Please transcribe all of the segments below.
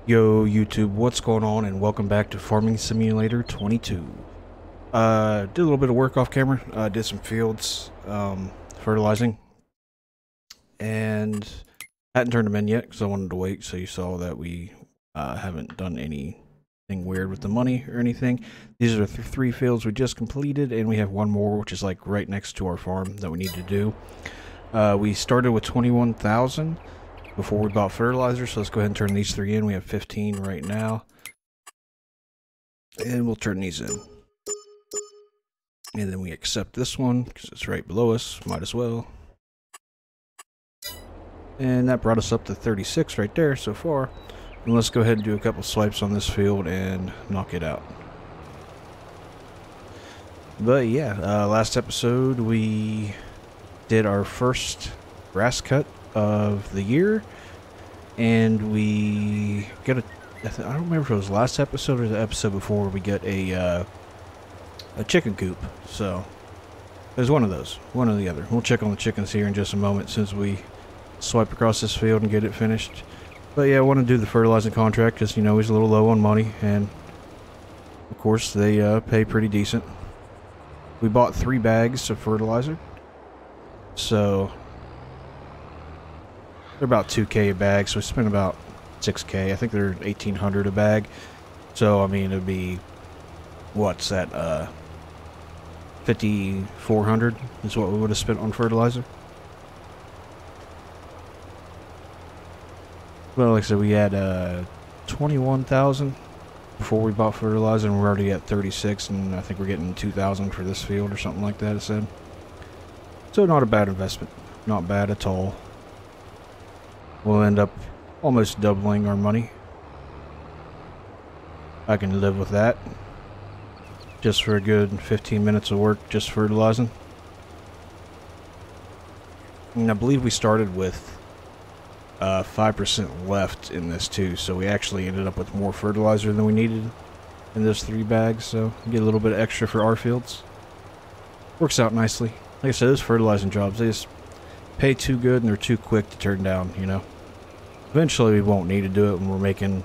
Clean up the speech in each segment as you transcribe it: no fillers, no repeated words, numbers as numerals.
Yo YouTube, what's going on, and welcome back to Farming Simulator 22. Did a little bit of work off camera, did some fields, fertilizing, and hadn't turned them in yet because I wanted to wait. So you saw that we haven't done anything weird with the money or anything. These are the three fields we just completed, and we have one more which is like right next to our farm that we need to do. We started with 21,000 before we bought fertilizer, so let's go ahead and turn these three in. We have 15 right now, and we'll turn these in. And then we accept this one because it's right below us, might as well. And that brought us up to 36 right there so far. And let's go ahead and do a couple swipes on this field and knock it out. But yeah, last episode we did our first grass cut of the year, and we got I don't remember if it was last episode or the episode before, we get a chicken coop. So there's one of those, one or the other. We'll check on the chickens here in just a moment since we swipe across this field and get it finished. But yeah, I want to do the fertilizing contract because, you know, he's a little low on money, and of course they pay pretty decent. We bought 3 bags of fertilizer, so they're about 2K a bag, so we spent about 6K. I think they're 1,800 a bag. So, I mean, it'd be, what's that, 5,400 is what we would have spent on fertilizer. Well, like I said, we had 21,000 before we bought fertilizer, and we're already at 36, and I think we're getting 2,000 for this field or something like that, it said. So, not a bad investment. Not bad at all. We'll end up almost doubling our money. I can live with that. Just for a good 15 minutes of work just fertilizing. And I believe we started with 5% left in this too, so we actually ended up with more fertilizer than we needed in those 3 bags, so we get a little bit extra for our fields. Works out nicely. Like I said, those fertilizing jobs, they just pay too good and they're too quick to turn down, you know. Eventually we won't need to do it when we're making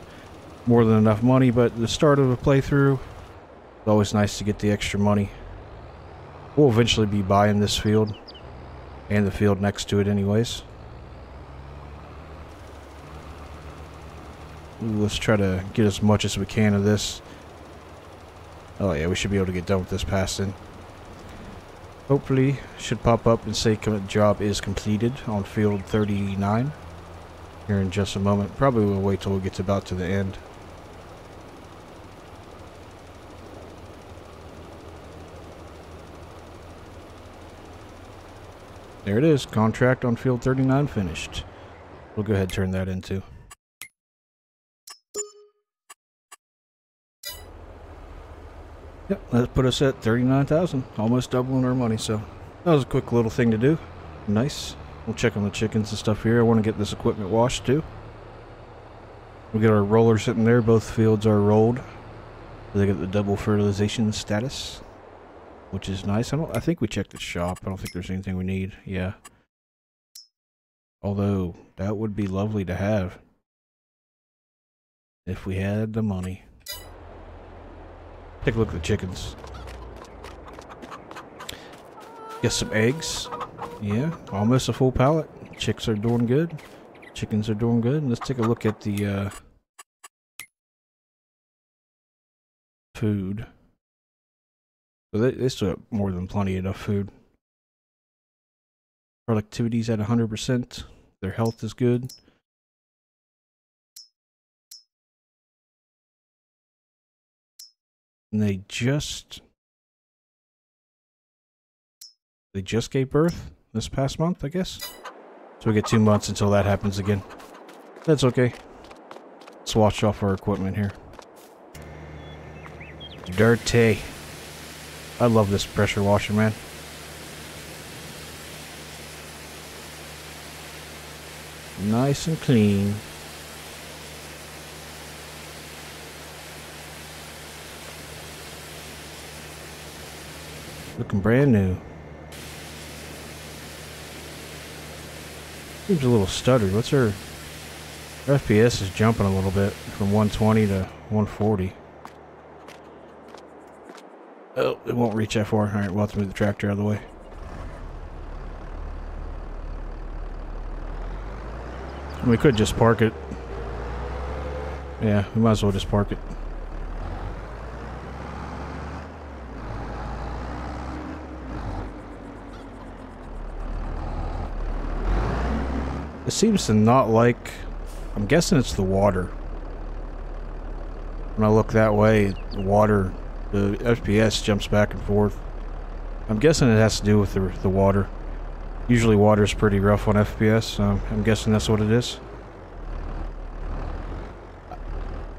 more than enough money, but at the start of a playthrough, it's always nice to get the extra money. We'll eventually be buying this field and the field next to it anyways. Ooh, let's try to get as much as we can of this. Oh yeah, we should be able to get done with this passing. Hopefully, should pop up and say job is completed on field 39 here in just a moment. Probably we'll wait till we get about to the end. There it is, contract on field 39 finished. We'll go ahead and turn that in too. Yep, that put us at 39,000, almost doubling our money, so that was a quick little thing to do. Nice. We'll check on the chickens and stuff here. I want to get this equipment washed too. We got our roller sitting there. Both fields are rolled. They got the double fertilization status, which is nice. I think we checked the shop. I don't think there's anything we need. Yeah. Although that would be lovely to have if we had the money. Take a look at the chickens. Get some eggs. Yeah, almost a full pallet. Chicks are doing good. Chickens are doing good. Let's take a look at the food. So they still have more than plenty enough food. Productivity's at 100%. Their health is good. And they just gave birth this past month, I guess. So we get 2 months until that happens again. That's okay. Let's wash off our equipment here. Dirty. I love this pressure washer, man. Nice and clean. Looking brand new. Seems a little stuttered. What's her Our FPS is jumping a little bit from 120 to 140. Oh, it won't reach that far. Alright, we'll have to move the tractor out of the way. We could just park it. Yeah, we might as well just park it. It seems to not like... I'm guessing it's the water. When I look that way, the water... The FPS jumps back and forth. I'm guessing it has to do with the water. Usually water's pretty rough on FPS, so I'm guessing that's what it is.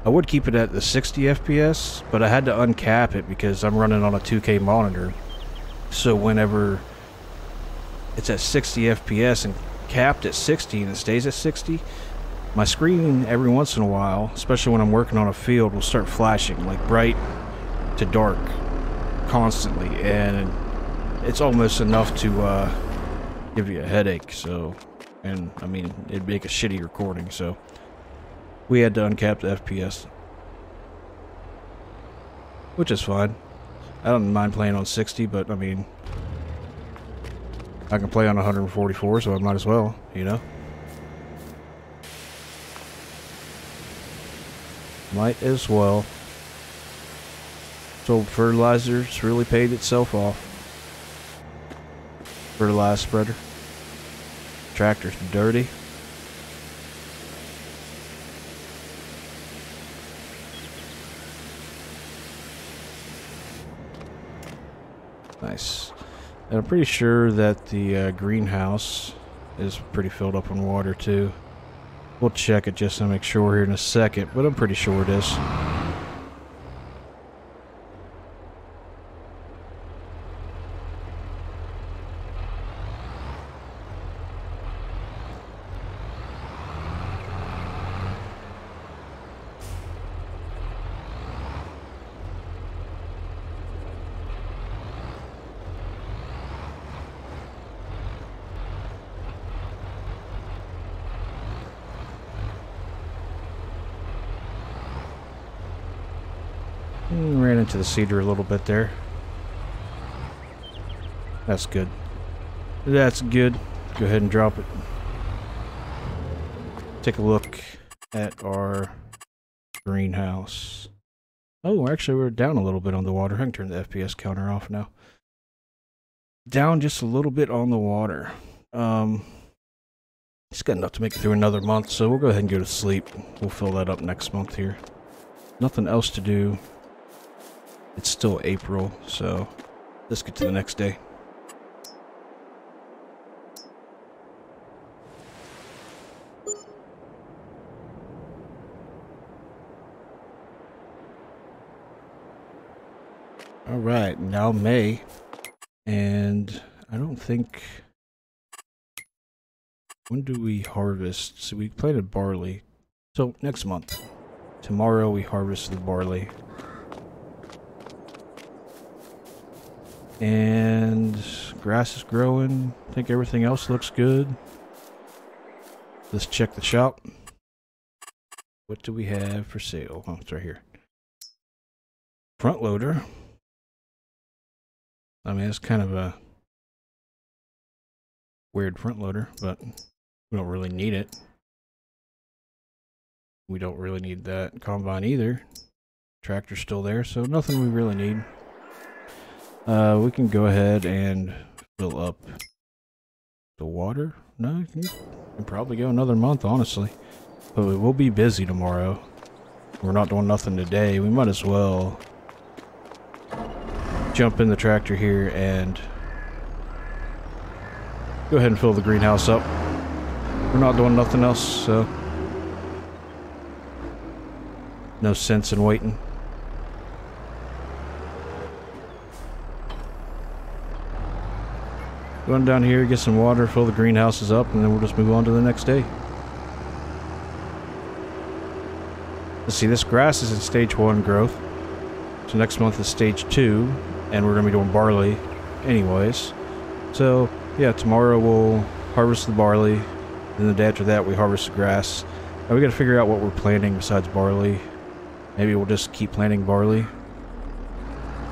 I would keep it at the 60 FPS, but I had to uncap it because I'm running on a 2K monitor. So whenever it's at 60 FPS and capped at 60 and it stays at 60, my screen every once in a while, especially when I'm working on a field, will start flashing, like bright to dark constantly, and it's almost enough to give you a headache. So, and I mean, it'd make a shitty recording, so we had to uncap the FPS, which is fine. I don't mind playing on 60, but I mean, I can play on 144, so I might as well, you know? Might as well. So fertilizer's really paid itself off. Fertilizer spreader. Tractor's dirty. Nice. And I'm pretty sure that the greenhouse is pretty filled up on water too. We'll check it just to make sure here in a second, but I'm pretty sure it is. Ran into the cedar a little bit there. That's good. That's good. Go ahead and drop it. Take a look at our greenhouse. Oh, actually we're down a little bit on the water. I can turn the FPS counter off now. Down just a little bit on the water. It's got enough to make it through another month, so we'll go ahead and go to sleep. We'll fill that up next month here. Nothing else to do. It's still April, so let's get to the next day. Alright, now May, and I don't think... When do we harvest? So we planted barley. So next month. Tomorrow we harvest the barley. And grass is growing. I think everything else looks good. Let's check the shop. What do we have for sale? Oh, it's right here. Front loader. I mean, it's kind of a weird front loader, but we don't really need it. We don't really need that combine either. Tractor's still there, so nothing we really need. We can go ahead and fill up the water. No, you can probably go another month, honestly. But we will be busy tomorrow. We're not doing nothing today. We might as well jump in the tractor here and go ahead and fill the greenhouse up. We're not doing nothing else, so no sense in waiting. Going down here, get some water, fill the greenhouses up, and then we'll just move on to the next day. Let's see, this grass is in stage 1 growth. So next month is stage 2, and we're going to be doing barley anyways. So, yeah, tomorrow we'll harvest the barley, then the day after that we harvest the grass, We gotta figure out what we're planting besides barley. Maybe we'll just keep planting barley.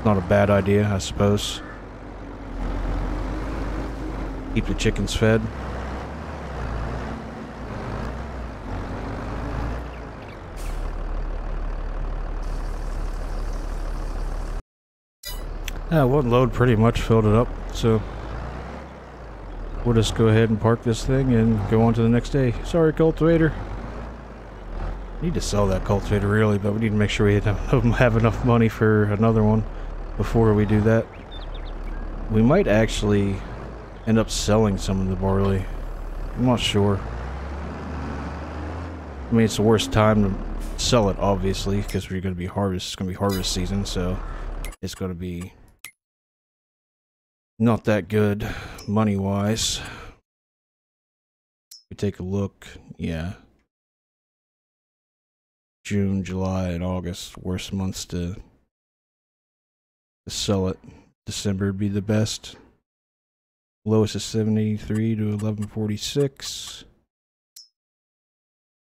Not a bad idea, I suppose. Keep the chickens fed. One load pretty much filled it up, so we'll just go ahead and park this thing and go on to the next day. Sorry, cultivator. Need to sell that cultivator really, but we need to make sure we have enough money for another one before we do that. We might actually end up selling some of the barley. I'm not sure. I mean, it's the worst time to sell it, obviously, because we're going to be harvest. It's going to be harvest season, so it's going to be not that good money-wise. We take a look, yeah. June, July, and August, worst months to sell it. December would be the best. Lowest is 73 to 1146.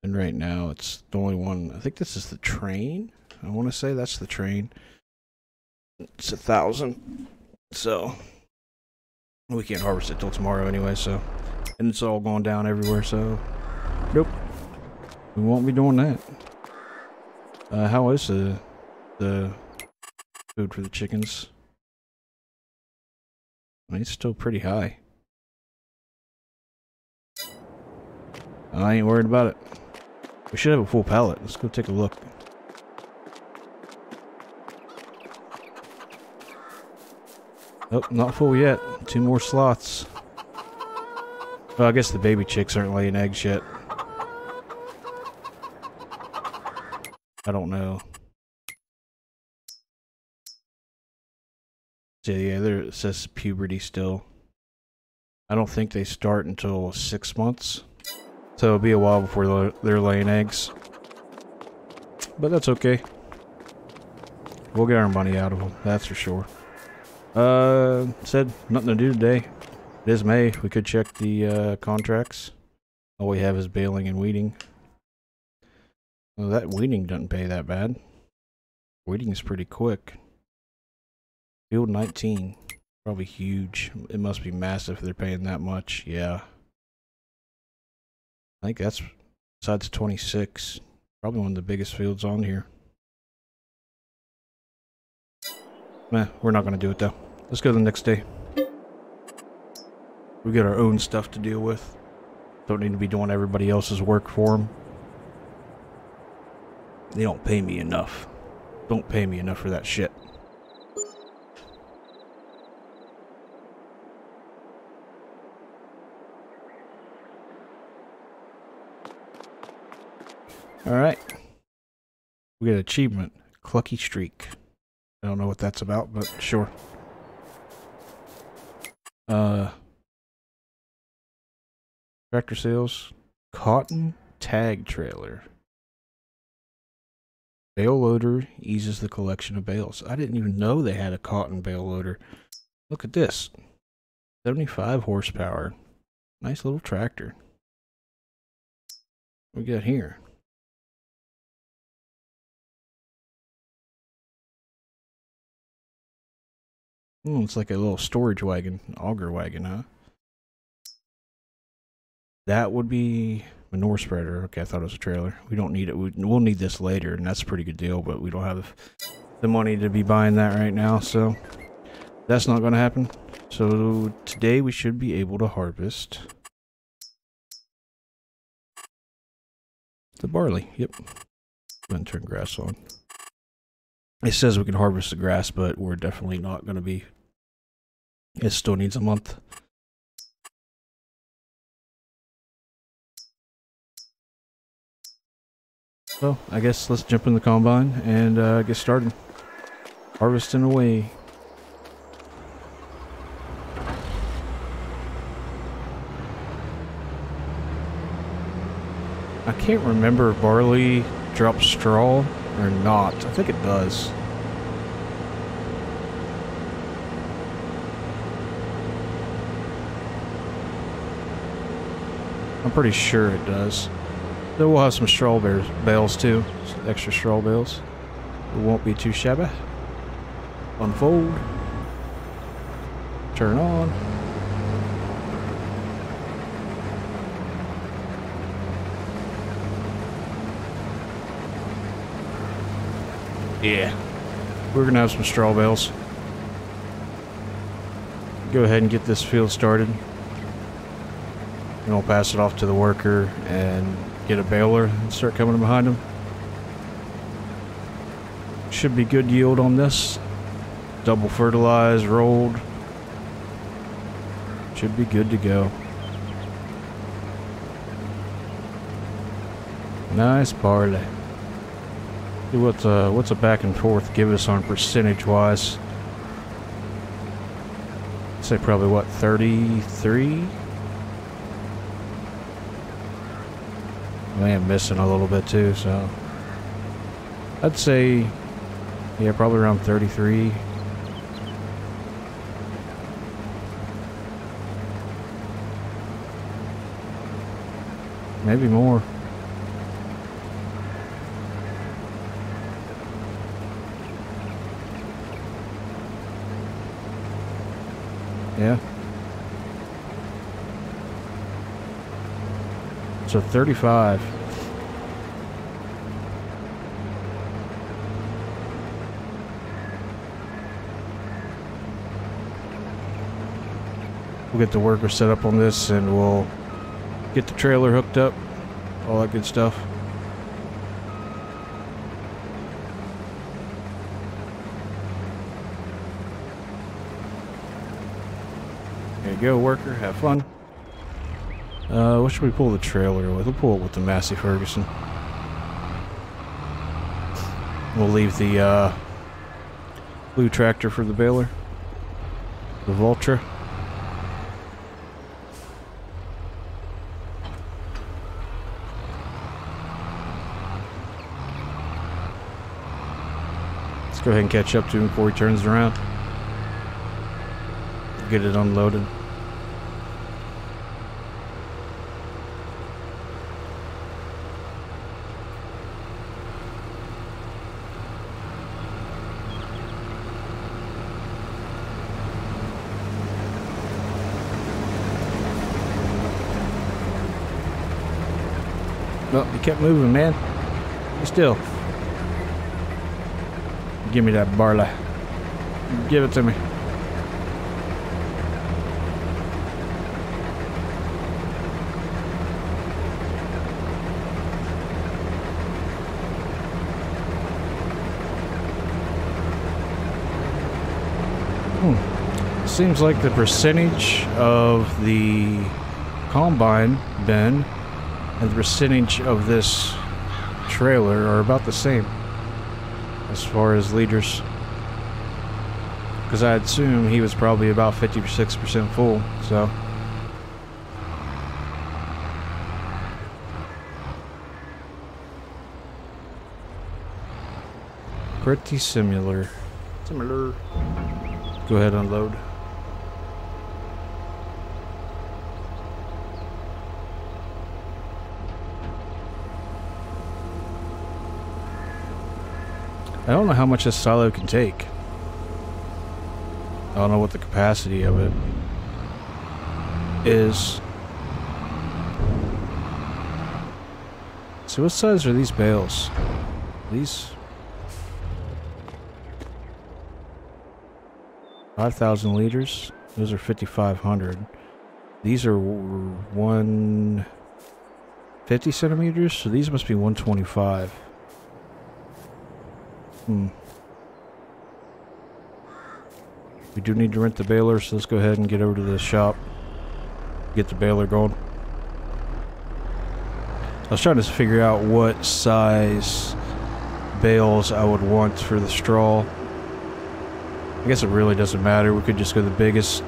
And right now it's the only one. I think this is the train. I want to say that's the train. It's 1,000. So we can't harvest it till tomorrow anyway, so. And it's all going down everywhere, so nope. We won't be doing that. How is the food for the chickens? I mean, it's still pretty high. I ain't worried about it. We should have a full pallet. Let's go take a look. Oh, not full yet. 2 more slots. Well, I guess the baby chicks aren't laying eggs yet. I don't know. So yeah, there it says puberty still. I don't think they start until 6 months. So it'll be a while before they're laying eggs. But that's okay. We'll get our money out of them, that's for sure. Said nothing to do today. It is May. We could check the contracts. All we have is baling and weeding. Well, that weeding doesn't pay that bad. Weeding is pretty quick. Field 19. Probably huge. It must be massive if they're paying that much. Yeah. I think that's, besides 26, probably one of the biggest fields on here. We're not going to do it though. Let's go to the next day. We got our own stuff to deal with. Don't need to be doing everybody else's work for them. They don't pay me enough. Don't pay me enough for that shit. Alright. We got an achievement. Clucky Streak. I don't know what that's about, but sure. Tractor sales. Cotton tag trailer. Bale loader eases the collection of bales. I didn't even know they had a cotton bale loader. Look at this. 75 horsepower. Nice little tractor. What we got here? It's like a little storage wagon, auger wagon, huh? That would be manure spreader. Okay, I thought it was a trailer. We don't need it. We'll need this later, and that's a pretty good deal, but we don't have the money to be buying that right now, so that's not going to happen. So today we should be able to harvest the barley. Yep. Go ahead and turn grass on. It says we can harvest the grass, but we're definitely not going to be. It still needs a month. So, I guess let's jump in the combine and get started. Harvesting away. I can't remember if barley drops straw or not. I think it does. I'm pretty sure it does. So we'll have some straw bales too, some extra straw bales. It won't be too shabby. Unfold. Turn on. Yeah, we're gonna have some straw bales. Go ahead and get this field started. And I'll pass it off to the worker and get a baler and start coming behind him. Should be good yield on this. Double fertilized, rolled. Should be good to go. Nice barley. See what's a back and forth give us on percentage wise. I'd say probably what, 33? I am missing a little bit too, so I'd say, yeah, probably around 33. Maybe more. Yeah. So 35. We'll get the worker set up on this and we'll get the trailer hooked up. All that good stuff. There you go, worker. Have fun. What should we pull the trailer with? We'll pull it with the Massey Ferguson. We'll leave the blue tractor for the baler. The Vultra. Let's go ahead and catch up to him before he turns around. Get it unloaded. Oh, he kept moving, man. Be still. Give me that barley. Give it to me. Seems like the percentage of the combine bin and the percentage of this trailer are about the same as far as liters, because I assume he was probably about 56% full. So pretty similar. Go ahead, unload. I don't know how much this silo can take. I don't know what the capacity of it is. So what size are these bales? These 5,000 liters. Those are 5,500. These are 150 centimeters, so these must be 125. We do need to rent the baler, so let's go ahead and get over to the shop. Get the baler going. I was trying to figure out what size bales I would want for the straw. I guess it really doesn't matter. We could just go the biggest.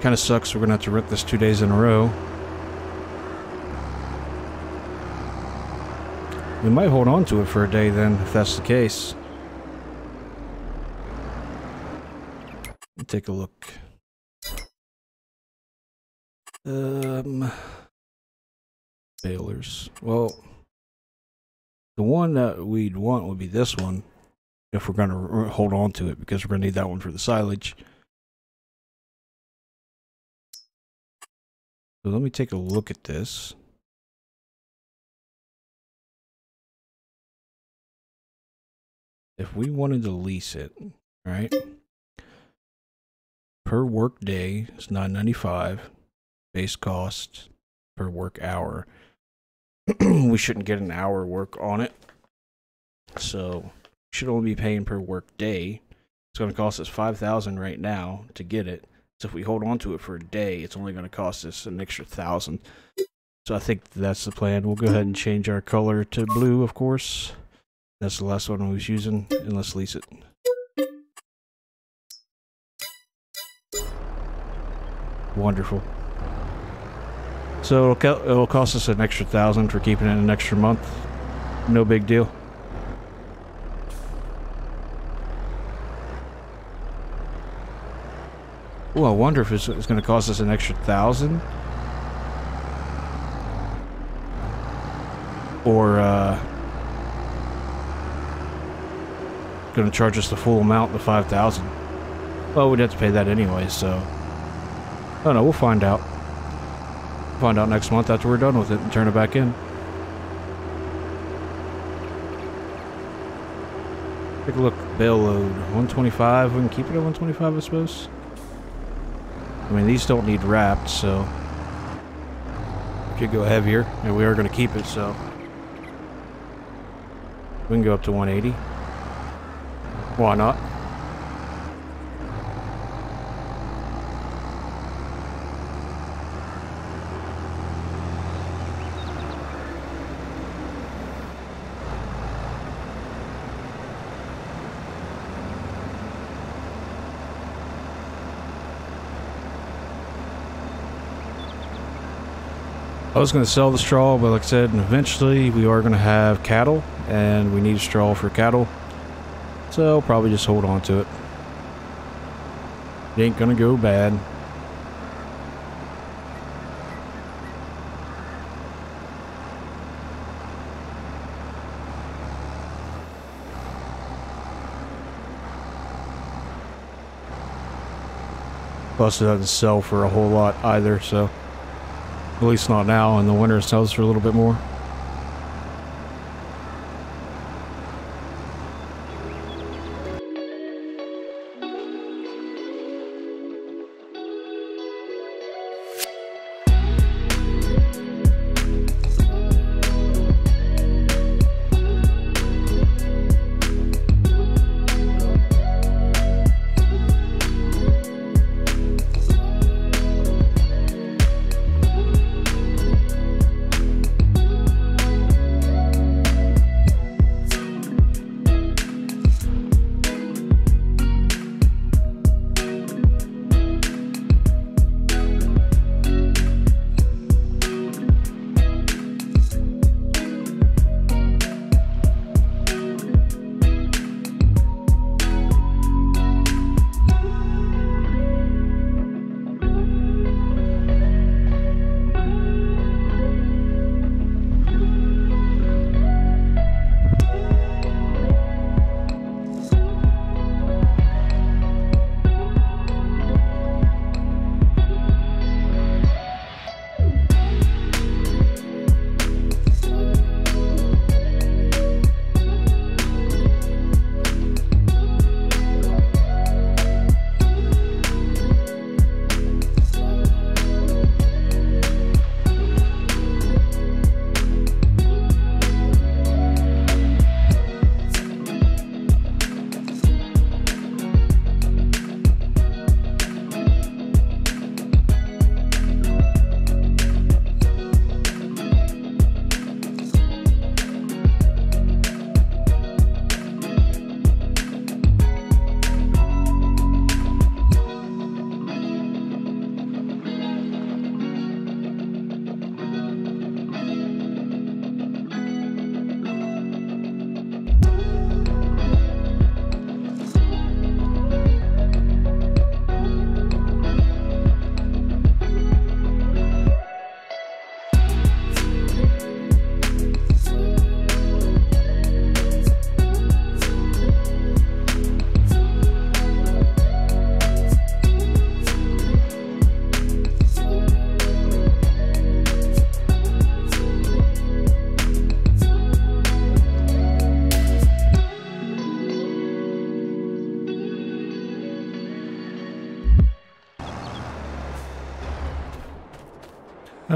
Kind of sucks. We're gonna have to rent this 2 days in a row. We might hold on to it for a day then, if that's the case. Let me take a look. Balers. Well, the one that we'd want would be this one, if we're going to hold on to it, because we're going to need that one for the silage. So let me take a look at this. If we wanted to lease it, right? Per work day is $9.95. Base cost per work hour. We shouldn't get an hour work on it. So we should only be paying per work day. It's going to cost us $5,000 right now to get it. So if we hold on to it for a day, it's only going to cost us an extra $1,000. So I think that's the plan. We'll go ahead and change our color to blue, of course. That's the last one I was using, and let's lease it. Wonderful. So it'll cost us an extra $1,000 for keeping it an extra month. No big deal. Oh, I wonder if it's going to cost us an extra $1,000, or going to charge us the full amount, the $5,000. Well, we'd have to pay that anyway, so oh no, we'll find out. Find out next month after we're done with it and turn it back in. Take a look. Bale load 125. We can keep it at 125, I suppose. I mean, these don't need wrapped, so we could go heavier, and we are going to keep it, so we can go up to 180. Why not? I was going to sell the straw, but like I said, eventually we are going to have cattle, and we need straw for cattle. So I'll probably just hold on to it. It ain't going to go bad. Plus it doesn't sell for a whole lot either, so at least not now. In the winter it sells for a little bit more.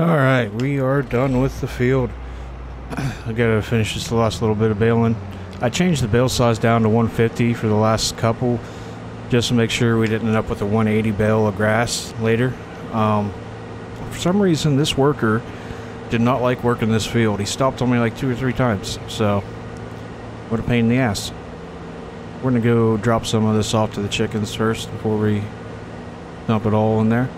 Alright, we are done with the field. I gotta finish this last little bit of baling. I changed the bale size down to 150 for the last couple, just to make sure we didn't end up with a 180 bale of grass later. For some reason, this worker did not like working this field. He stopped on me like 2 or 3 times, so what a pain in the ass. We're gonna go drop some of this off to the chickens first before we dump it all in there.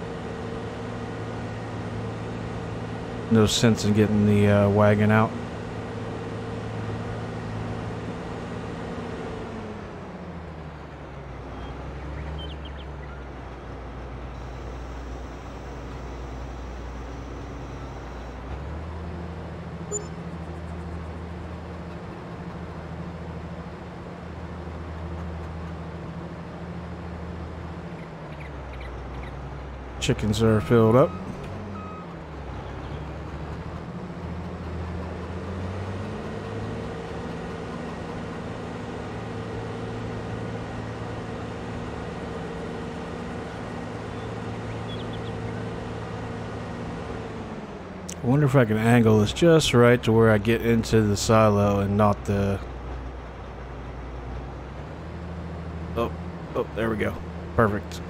No sense in getting the wagon out. Chickens are filled up. I wonder if I can angle this just right to where I get into the silo and not the... Oh, there we go. Perfect.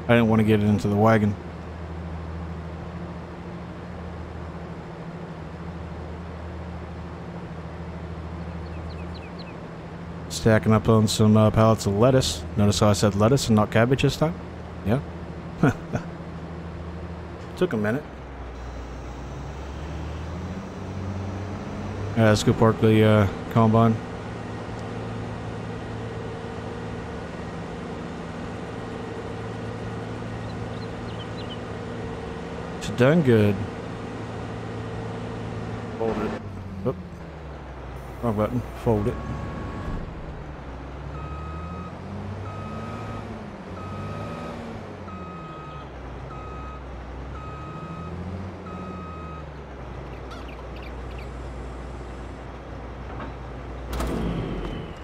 I didn't want to get it into the wagon. Stacking up on some pallets of lettuce. Notice how I said lettuce and not cabbage this time? Yeah. Took a minute. Alright, let's go park the combine. It's done good. Fold it. Oop. Wrong button. Fold it.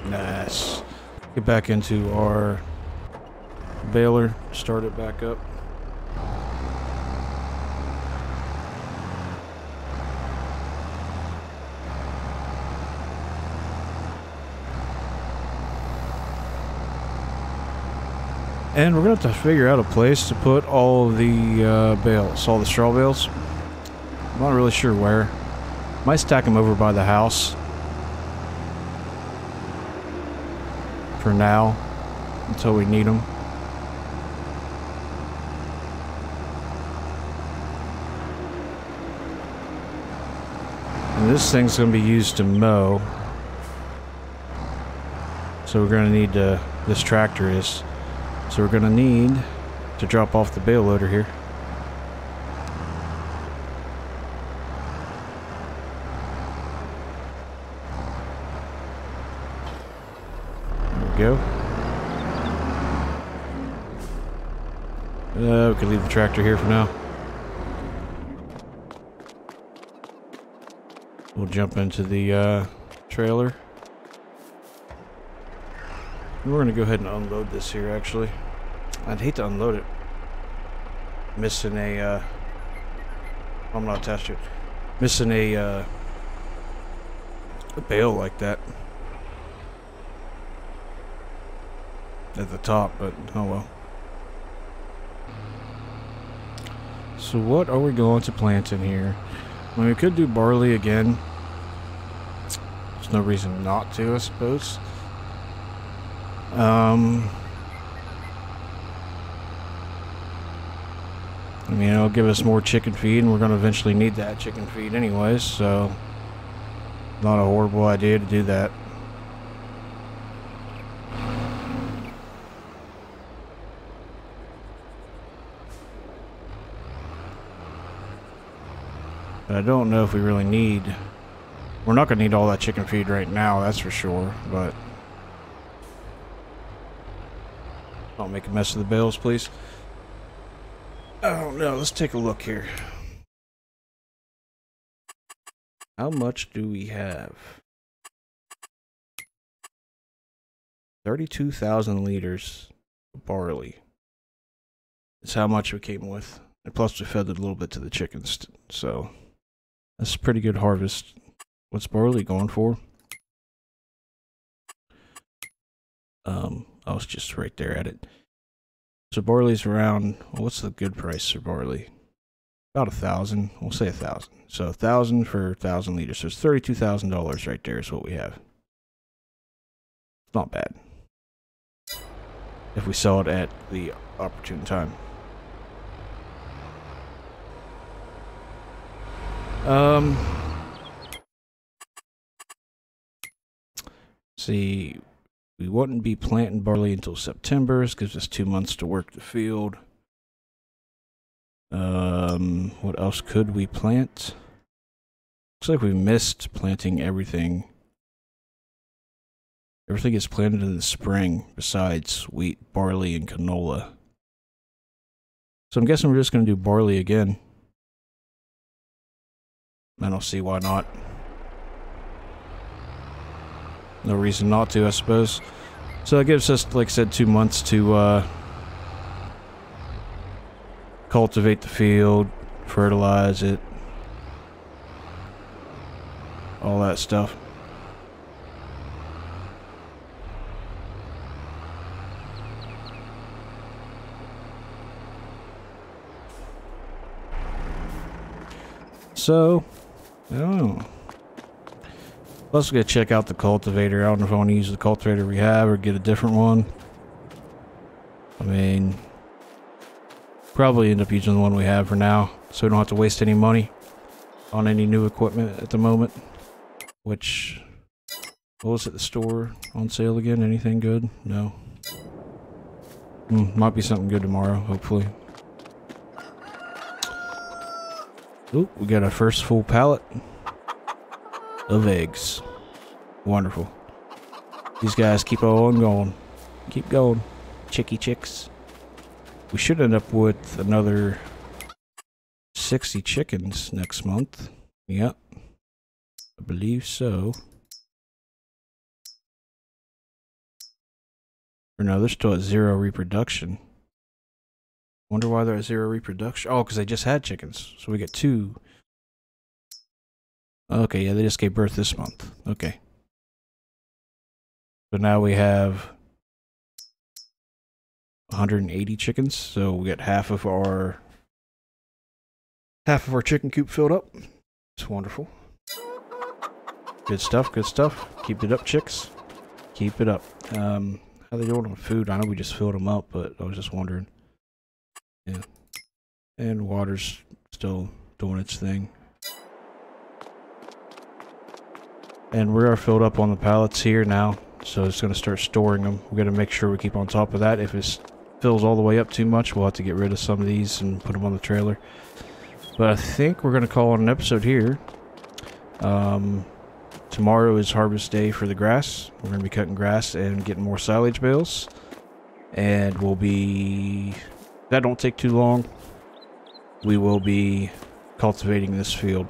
Nice. Get back into our baler, start it back up. And we're going to have to figure out a place to put all of the bales, all the straw bales. I'm not really sure where. Might stack them over by the house. For now, until we need them. And this thing's going to be used to mow. So we're going to need to, this tractor is. So we're going to need to drop off the bale loader here. Go. We can leave the tractor here for now. We'll jump into the trailer. And we're going to go ahead and unload this here, actually. I'd hate to unload it. Missing a... I'm not attached to it. Missing a bale like that. At the top, but oh well. So what are we going to plant in here? I mean, we could do barley again. There's no reason not to, I suppose. I mean, it'll give us more chicken feed, and we're going to eventually need that chicken feed anyways, so not a horrible idea to do that. But I don't know if we really need... We're not going to need all that chicken feed right now, that's for sure, but... Don't make a mess of the bales, please. I don't know, let's take a look here. How much do we have? 32,000 liters of barley. That's how much we came with. And plus we fed it a little bit to the chickens, so that's a pretty good harvest. What's barley going for? I was just right there at it. So barley's around, well, what's the good price for barley? About 1,000. We'll say 1,000. So 1,000 for 1,000 liters. So it's $32,000 right there is what we have. It's not bad. If we sell it at the opportune time. See, we wouldn't be planting barley until September. It gives us 2 months to work the field. What else could we plant? Looks like we missed planting everything. Everything is planted in the spring besides wheat, barley, and canola. So I'm guessing we're just going to do barley again. I don't see why not. No reason not to, I suppose. So that gives us, like I said, 2 months to cultivate the field, fertilize it, all that stuff. So, I don't know. Let's go check out the cultivator. I don't know if I want to use the cultivator we have or get a different one. I mean, probably end up using the one we have for now, so we don't have to waste any money on any new equipment at the moment. Which, what was at the store on sale again? Anything good? No. Might be something good tomorrow, hopefully. Ooh, we got our first full pallet of eggs. Wonderful. These guys keep on going. Keep going. Chicky chicks. We should end up with another 60 chickens next month. Yep. I believe so. Or no, they're still at 0 reproduction. Wonder why they're at 0 reproduction. Oh, because they just had chickens. So we get 2. Okay, yeah, they just gave birth this month. Okay. So now we have 180 chickens. So we get half of our chicken coop filled up. It's wonderful. Good stuff, good stuff. Keep it up, chicks. Keep it up. How they doing on food? I know we just filled them up, but I was just wondering. Yeah. And water's still doing its thing. And we are filled up on the pallets here now, so it's going to start storing them. We're going to make sure we keep on top of that. If it fills all the way up too much, we'll have to get rid of some of these and put them on the trailer. But I think we're going to call it an episode here. Tomorrow is harvest day for the grass. We're going to be cutting grass and getting more silage bales. And we'll be... that don't take too long. We will be cultivating this field.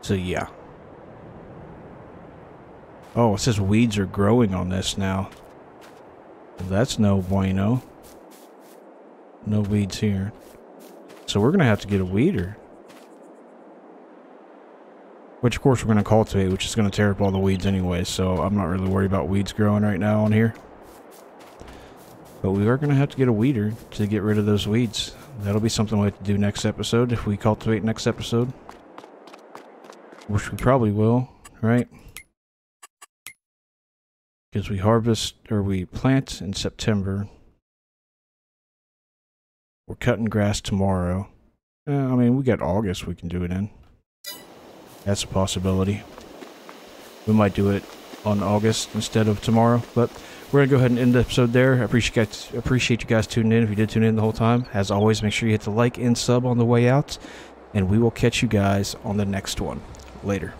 So yeah. Oh, it says weeds are growing on this now. Well, that's no bueno. No weeds here. So we're going to have to get a weeder. Which of course we're going to cultivate, which is going to tear up all the weeds anyway. So I'm not really worried about weeds growing right now on here. But we are going to have to get a weeder to get rid of those weeds. That'll be something we'll have to do next episode if we cultivate next episode. Which we probably will, right? Because we harvest, or we plant in September. We're cutting grass tomorrow. I mean, we got August we can do it in. That's a possibility. We might do it on August instead of tomorrow, but we're going to go ahead and end the episode there. I appreciate you guys tuning in. If you did tune in the whole time, as always, make sure you hit the like and sub on the way out, and we will catch you guys on the next one. Later.